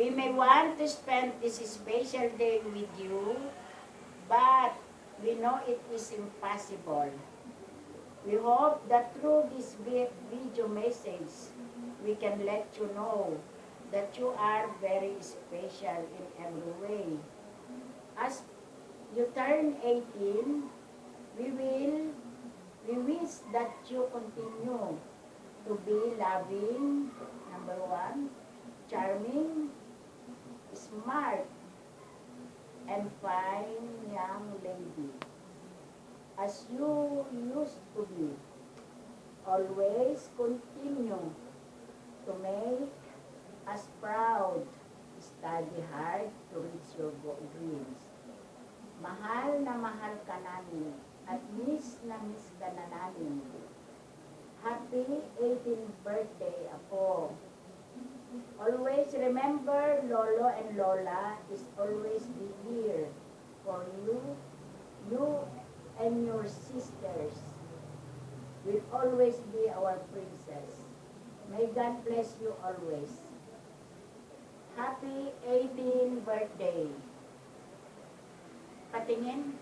We may want to spend this special day with you, but we know it is impossible. We hope that through this video message, we can let you know that you are very special in every way. As you turn 18, we wish that you continue to be loving, number one, charming, smart, and fine young lady, as you used to be. Always continue to make us proud, study hard to reach your dreams. Mahal na mahal ka namin, at miss na miss ka na namin. Happy 18th birthday, Apo. Always remember, Lolo and Lola is always be here for you. You and your sisters will always be our princess. May God bless you always. Happy 18th birthday. Patingin.